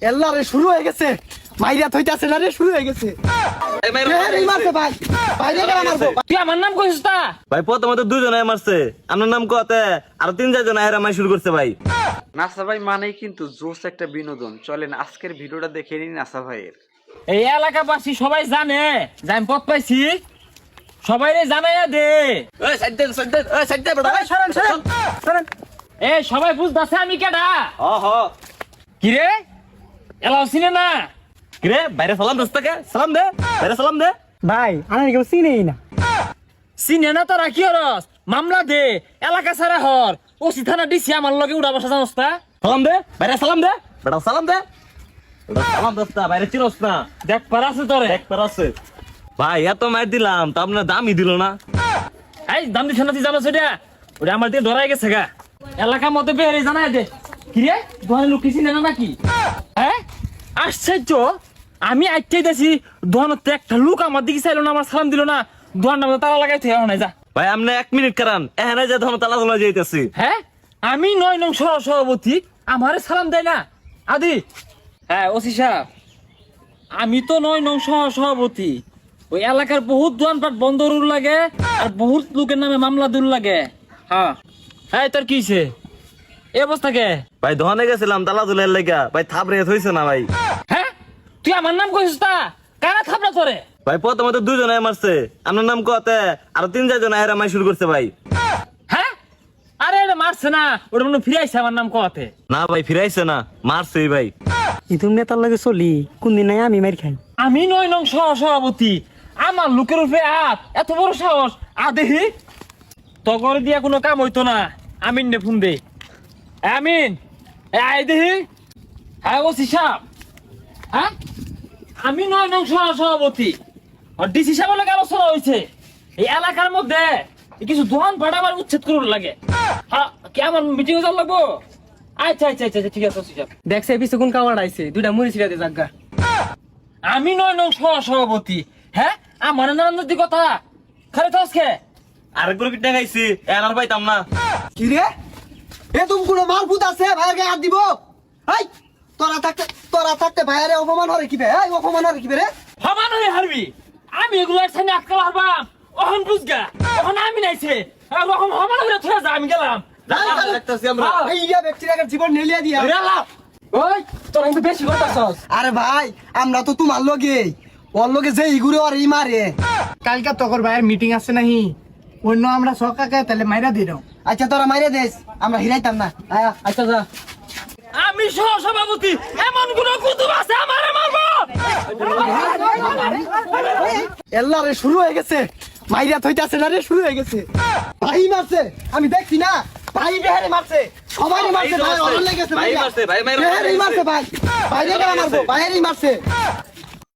এল্লা রে শুরু হয়ে গেছে, মাইরা থইতাছে না রে, শুরু হয়ে গেছে। এই মারছে ভাই, বাইরে গেলা মারবো। তুই আমার নাম কইছিস তা? ভাই প্রথমে তো দুজনে মারছে, আপনার নাম কতে আর 3-4 জন আয়রা মাই শুরু করছে ভাই। নাসা ভাই মানেই কিন্তু জোস একটা বিনোদন। চলেন আজকের ভিডিওটা দেখে নিন নাসা ভাইয়ের। এই এলাকাবাসী সবাই জানে যে আমি পথ পাইছি, সবাই রে জানাইয়া দে। এ সবাই বুঝতেছে আমি কেডা? কি রে এলাও চিনে না? কিরে বাইরে সালাম দোস্তাকে সালাম দে, বাইরে সালাম দে। ভাই আমার কেউ চিনেই না। চিনে না তোরা কি হরস? মামলা দে, এলাকা ছাড়া হর। ওসি থানা ডিসি আমার লগে উড়া বসা জানোস্তা। সালাম দে, বাইরে সালাম দে, বেটা সালাম দে। বেটা সালাম দোস্তা, বাইরে চিনোস না? দেখ পারাছে তোরে। এক পার আছে। ভাই এত মার দিলাম তা আপনার দামই দিল না। এই দাম দিছ না তুই জানো সেটা? ওটা আমার দিয়ে ধরাই গেছে গা। এলাকার মধ্যে বেরে জানাই দে। কি রে দোকানে লোক চিনে না নাকি? হ্যাঁ আশ্চর্য, আমি আইতে দেখছি দোকানতে একটা লোক আমার দিকে চাইলো না, আমার সালাম দিল না। দোকানটা মধ্যে তালা লাগাই থেকে না যা। ভাই আপনি 1 মিনিট কারণ এখানে যে ধরুন তালা তোলা যাইতেছি। হ্যাঁ আমি 9 নং সভাপতি, আমারে সালাম দেয় না আদি? হ্যাঁ ওসি সাহেব, আমি তো 9 নং সভাপতি। ওই এলাকার বহুত দোকানপাট বন্ধ রুল লাগে আর বহুত লোকের নামে মামলা দূর লাগে। হ্যাঁ হ্যাঁ তোর কি হইছে? এই অবস্থা কে? ভাই দোকানে গেছিলাম তালা তোলার লেগা, ভাই থাপড়ে হইছে না ভাই। হ্যাঁ তুই আমার নাম কইছিস তা? কারা থাপড়া তোরে? ভাই প্রথমে তো দুজনে মারছে, আপনার নাম কতে আর 3-4 জন আয়রা মাই শুরু করছে ভাই। হ্যাঁ আরে এটা মারছে না, ওটা মনে ফিরাইছে আমার নাম কতে। না ভাই ফিরাইছে না, মারছেই ভাই। ইদুম নেতার লাগে চলি, কোন দিন নাই আমি মার খাই। আমি 9 নং সভাপতি, আমার লোকের উপরে এত বড় সাহস? দেখি তগর দিয়া কোনো কাম হইতো না। আমিন নে ফোন দে। আমিন আই দেখি। হ্যাঁ ওসি সাহেব, হ্যাঁ আমি 9 নং সভাপতি আর ডিসি সাহেবের লাগে আলোচনা হয়েছে এই এলাকার মধ্যে কিছু দোকান ভাড়া আমার উচ্ছেদ করুন লাগে। হ্যাঁ কি আমার মিটিং যাওয়া লাগবো? আচ্ছা আচ্ছা আচ্ছা ঠিক আছে ওসি সাহেব। দেখছে পিছু কোন কামার আইছে, দুইটা মুড়ি ছিড়াতে জাগা। আমি 9 নং সভাপতি, হ্যাঁ আমার নানান কথা খালি তো আজকে আর করে কিটা খাইছি এনার পাইতাম না। কি রে এ তুমি কোনো মারফুত আছে ভাইয়ের গায়ে হাত দিব? এই তোরা থাকতে ভাইয়ের অপমান হরে কি বে? এই অপমান হরে কি বে রে? হমান হয়ে হারবি? আমি এগুলো একসাথে আটকাল হারবাম? ওহন বুঝগা ওহন আমি নাইছে ওহন হমান হয়ে থুয়া যা আমি গেলাম। দেখতেছি আমরা। এই ইয়া ব্যক্তির জীবন নেলিয়া দিয়া। ওই তোরা কিন্তু বেশি করতাছস। আরে ভাই আমরা তো তোমার লগে, ওর লগে যে ইগুরে আর এই মারে। কালকে তকর ভাইয়ের মিটিং আছে নাহি, অন্য আমরা সকাকে তাহলে মাইরা দিয়ে দাও। আচ্ছা তোরা মাইরে দেস, আমরা হিরাইতাম না। আয়া আচ্ছা যা। আমি সভাপতি, এমন কোন কুতুব আছে আমারে মারবো? এল্লা রে শুরু হয়ে গেছে, মাইরা থইতাছে না রে, শুরু হয়ে গেছে। ভাই মারছে, আমি দেখছি না। ভাই বেহারে মারছে, সবাই মারছে। ভাই অরণ লেগেছে, ভাই মারছে, ভাই মারছে। বেহারে মারছে ভাই, বাইরে গেলা মারবো, বাইরেই মারছে।